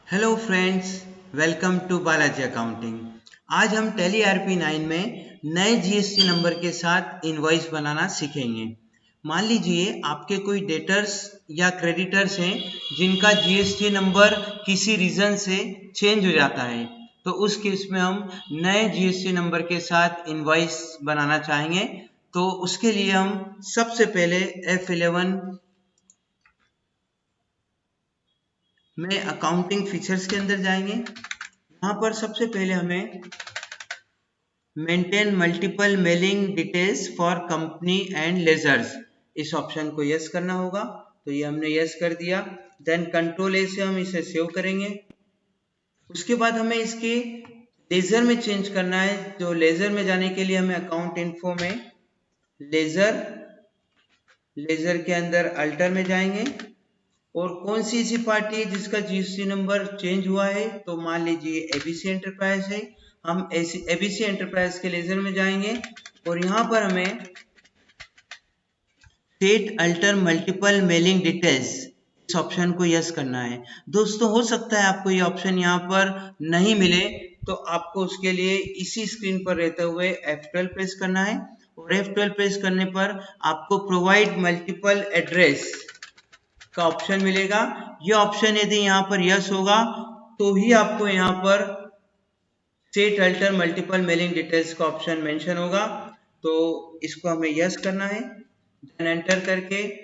Hello friends, welcome to Balaji accounting. आज हम tally RP 9 में नए जीएसटी नंबर के साथ इनवॉइस बनाना सीखेंगे। मान लीजिए आपके कोई डेटर्स या क्रेडिटर्स हैं जिनका जीएसटी नंबर किसी रीजन से चेंज हो जाता है, तो उस केस में हम नए जीएसटी नंबर के साथ इनवॉइस बनाना चाहेंगे। तो उसके लिए हम सबसे पहले F11 में अकाउंटिंग फीचर्स के अंदर जाएंगे। यहाँ पर सबसे पहले हमें maintain multiple mailing details for company and ledgers, इस ऑप्शन को यस करना होगा। तो ये हमने यस कर दिया। देन कंट्रोल ए से हम इसे सेव करेंगे। उसके बाद हमें इसके लेजर में चेंज करना है। तो लेजर में जाने के लिए हमें अकाउंट इन्फो में लेजर के अंदर अल्टर में जाएंगे और कौन सी ऐसी पार्टी है जिसका जीएसटी नंबर चेंज हुआ है। तो मान लीजिए एबीसी एंटरप्राइज है। हम एबीसी एंटरप्राइज के लेजर में जाएंगे और यहाँ पर हमें set alter multiple mailing details, इस ऑप्शन को यस करना है। दोस्तों, हो सकता है आपको ये ऑप्शन यहाँ पर नहीं मिले, तो आपको उसके लिए इसी स्क्रीन पर रहते हुए F12 प्रेस करना है और F12 प्रेस करने पर आपको प्रोवाइड मल्टीपल एड्रेस का ऑप्शन मिलेगा। ये ऑप्शन यदि यहाँ पर यस होगा तो ही आपको यहाँ पर set alter multiple mailing details का ऑप्शन मेंशन होगा। तो इसको हमें यस करना है। देन एंटर करके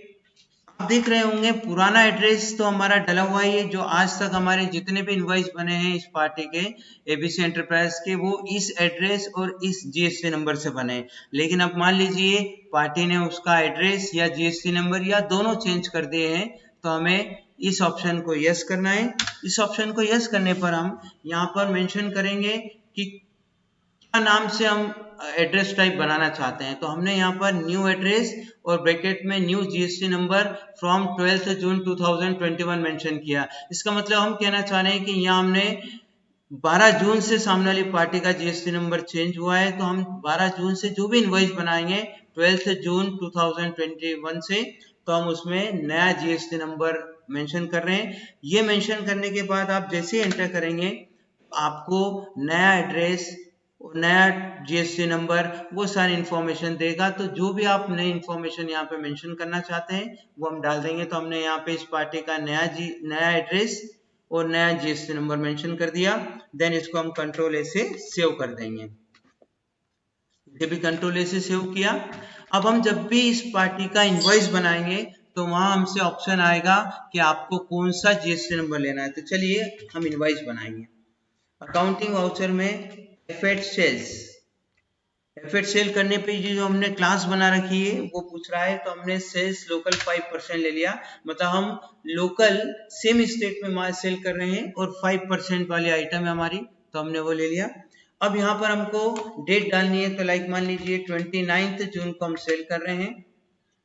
आप देख रहे होंगे पुराना एड्रेस तो हमारा डला हुआ ही है। जो आज तक हमारे जितने भी इनवॉइस बने हैं इस पार्टी के एबीसी एंटरप्राइज के, वो इस एड्रेस और इस जीएसटी नंबर से बने हैं। लेकिन अब मान लीजिए पार्टी ने उसका एड्रेस या जीएसटी नंबर या दोनों चेंज कर दिए हैं, तो हमें इस ऑप्शन को यस करना है। इस ऑप्शन को यस करने पर हम यहाँ पर मेंशन करेंगे कि क्या नाम से हम एड्रेस टाइप बनाना चाहते हैं। तो हमने यहाँ पर न्यू एड्रेस और ब्रैकेट में new GST number from 12 June 2021 mention किया। इसका मतलब हम कहना चाह रहे हैं कि यहाँ हमने 12 जून से सामने वाली पार्टी का जीएसटी नंबर चेंज हुआ है, तो हम 12 जून से जो भी इनवॉइस बनाएंगे 12 जून 2021 से, तो हम उसमें नया जीएसटी नंबर मेंशन कर रहे हैं। ये मेंशन करने के बाद आप जैसे ही एंटर करेंगे आपको नया एड्रेस, नया जीएसटी नंबर, वो सारी इंफॉर्मेशन देगा। तो जो भी आप नई इंफॉर्मेशन यहाँ पे मेंशन करना चाहते हैं वो हम डाल देंगे। तो हमने यहाँ पे इस पार्टी का नया एड्रेस और नया जीएसटी नंबर मेंशन कर दिया। देन इसको हम कंट्रोल ए से सेव कर देंगे। ये भी कंट्रोल ए से सेव किया। अब हम जब भी इस पार्टी का इनवॉइस बनाएंगे तो वहां हमसे ऑप्शन आएगा कि आपको कौन सा जीएसटी नंबर लेना है। तो चलिए हम इनवॉइस बनाएंगे। अकाउंटिंग वाउचर में एफेट सेल करने पे जो हमने क्लास बना रखी है वो पूछ रहा है। तो हमने सेल्स लोकल 5% ले लिया, मतलब हम लोकल सेम स्टेट में माल सेल कर रहे हैं और 5% वाली आइटम है हमारी, तो हमने वो ले लिया। अब यहाँ पर हमको डेट डालनी है। तो लाइक मान लीजिए 29 जून को हम सेल कर रहे हैं।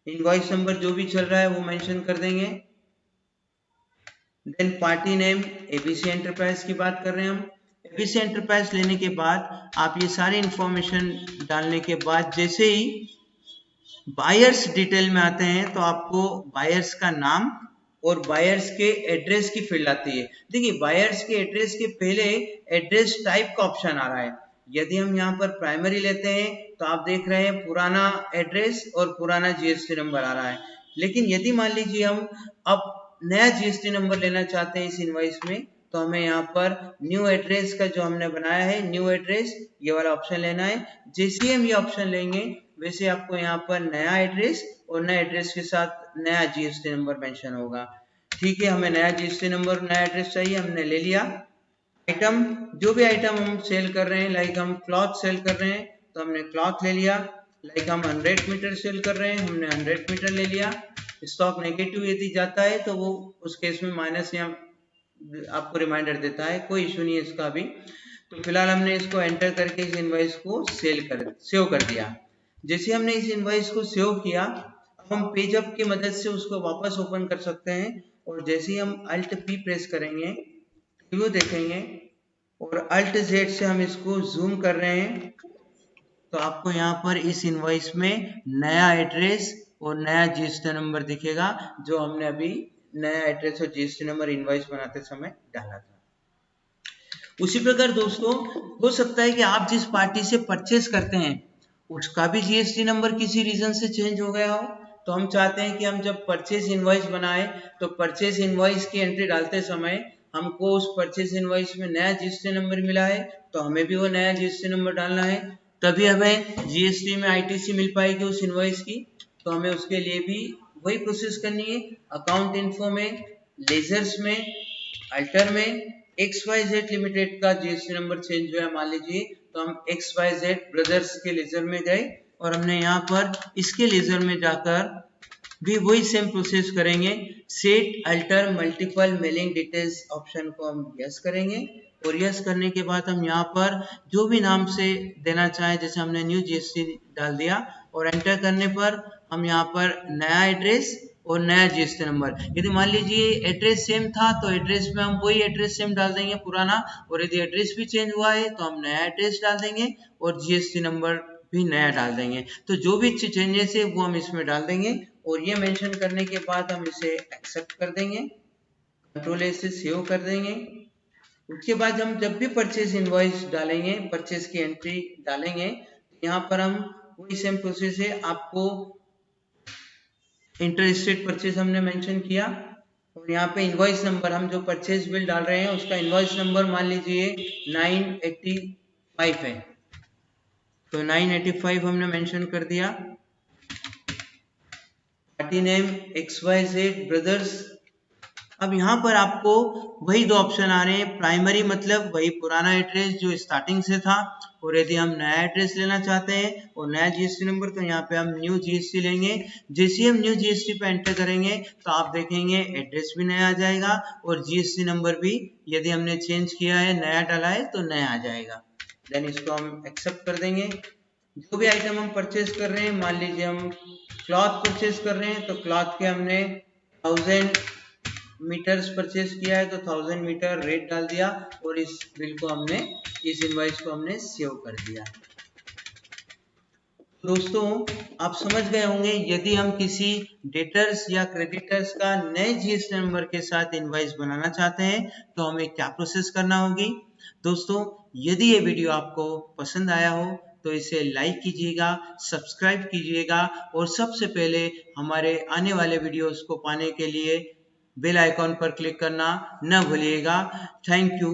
इनवॉइस नंबर जो भी चल रहा है वो मेंशन कर देंगे। Then party name ABC enterprise की बात कर रहे हैं हम। एबीसी एंटरप्राइज लेने के बाद आप ये सारी इंफॉर्मेशन डालने के बाद जैसे ही बायर्स डिटेल में आते हैं तो आपको बायर्स का नाम और बायर्स के एड्रेस की फील्ड आती है। देखिए, बायर्स के एड्रेस के पहले एड्रेस टाइप का ऑप्शन आ रहा है। यदि हम यहाँ पर प्राइमरी लेते हैं तो आप देख रहे हैं पुराना एड्रेस और पुराना जीएसटी नंबर आ रहा है। लेकिन यदि मान लीजिए हम अब नया जीएसटी नंबर लेना चाहते हैं इस इनवॉइस में, तो हमें यहाँ पर न्यू एड्रेस का जो हमने बनाया है न्यू एड्रेस, ये वाला ऑप्शन लेना है। जैसे ही हम ये ऑप्शन लेंगे वैसे आपको यहाँ पर नया एड्रेस और नए एड्रेस के साथ नया जीएसटी नंबर मेंशन होगा। ठीक है, हमें नया जीएसटी नंबर नया एड्रेस चाहिए, हमने ले लिया। आइटम, जो भी आइटम हम सेल कर रहे हैं, लाइक हम क्लॉथ सेल कर रहे हैं तो हमने क्लॉथ ले लिया। लाइक हम 100 मीटर सेल कर रहे हैं, हमने 100 मीटर ले लिया। स्टॉक नेगेटिव यदि जाता है तो वो उस केस में माइनस यहाँ आपको रिमाइंडर देता है, कोई इशू नहीं है इसका अभी। तो फिलहाल हमने इसको एंटर करके इस इनवॉइस को सेव कर दिया। जैसे हमने इस इनवॉइस को सेव किया, अब हम पेज अप की मदद से उसको वापस ओपन कर सकते हैं। और जैसे ही हम अल्ट पी प्रेस करेंगे, व्यू देखेंगे और अल्ट जेड से हम इसको जूम कर रहे हैं, तो आपको यहाँ पर इस इनवॉइस में नया एड्रेस और नया जीएसटी नंबर दिखेगा, जो हमने अभी नया एड्रेस और जीएसटी नंबर इनवॉइस बनाते समय डाला था। उसी प्रकार दोस्तों हो सकता है कि आप जिस पार्टी से परचेस करते हैं उसका भी जीएसटी नंबर किसी रीजन से चेंज हो गया हो, तो हम चाहते हैं कि हम जब परचेस इनवॉइस बनाए तो परचेस इनवॉइस की एंट्री डालते समय हमको उस परचेस इनवॉइस में नया जीएसटी नंबर मिला है तो हमें भी वो नया जीएसटी नंबर डालना है, तभी हमें जीएसटी में आईटीसी मिल पाएगी उस इनवॉइस की। तो हमें उसके लिए भी वही प्रोसेस करनी है। अकाउंट इन्फो में, लेजर्स में, अल्टर में XYZ लिमिटेड का जीएसटी नंबर चेंज हुआ है मान लीजिए, तो हम XYZ ब्रदर्स के लेजर में गए और हमने यहाँ पर इसके लेजर में जाकर भी वही सेम प्रोसेस करेंगे। Set alter multiple mailing details option को हम यस करेंगे और यस करने के बाद हम यहाँ पर जो भी नाम से देना चाहें, जैसे हमने न्यू जीएसटी डाल दिया और एंटर करने पर हम यहाँ पर नया एड्रेस और नया जीएसटी नंबर, यदि मान लीजिए एड्रेस सेम था तो एड्रेस में हम वही एड्रेस सेम डाल देंगे पुराना, और यदि एड्रेस भी चेंज हुआ है तो हम नया एड्रेस डाल देंगे और जीएसटी नंबर भी नया डाल देंगे। तो जो भी चेंजेस है वो हम इसमें डाल देंगे और ये मेंशन करने के बाद हम इसे एक्सेप्ट कर देंगे, कंट्रोल ए से सेव कर देंगे। उसके बाद हम जब भी परचेज इनवॉइस डालेंगे, परचेज की एंट्री डालेंगे, यहाँ पर हम वही सेम प्रोसेस है, आपको इंटरस्टेट परचेज हमने मेंशन किया और यहाँ पे इनवॉइस नंबर हम जो परचेज बिल डाल रहे हैं उसका इनवॉइस नंबर मान लीजिए 985 है, तो 985 हमने मेंशन कर दिया। Party name XYZ brothers. अब यहाँ पर आपको वही दो ऑप्शन आ रहे हैं, प्राइमरी मतलब वही पुराना एड्रेस जो स्टार्टिंग से था, और यदि हम नया एड्रेस लेना चाहते हैं और नया जीएसटी नंबर तो यहाँ पे हम न्यू जीएसटी लेंगे। जैसे ही हम न्यू जीएसटी पे एंटर करेंगे तो आप देखेंगे एड्रेस भी नया आ जाएगा और जीएसटी नंबर भी यदि हमने चेंज किया है, नया डाला है तो नया आ जाएगा। देन इसको हम एक्सेप्ट कर देंगे। जो भी आइटम हम परचेज कर रहे हैं, मान लीजिए हम क्लॉथ परचेज कर रहे हैं तो क्लॉथ के हमने 1000 मीटर्स परचेज किया है तो 1000 मीटर रेट डाल दिया और इस बिल को हमने, इस इनवॉइस को हमने सेव कर दिया। दोस्तों आप समझ गए होंगे, यदि हम किसी डेटर्स या क्रेडिटर्स का नए जीएसटी नंबर के साथ इनवॉइस बनाना चाहते हैं तो हमें क्या प्रोसेस करना होगी। दोस्तों यदि ये वीडियो आपको पसंद आया हो तो इसे लाइक कीजिएगा, सब्सक्राइब कीजिएगा और सबसे पहले हमारे आने वाले वीडियोस को पाने के लिए बेल आइकॉन पर क्लिक करना न भूलिएगा। Thank you.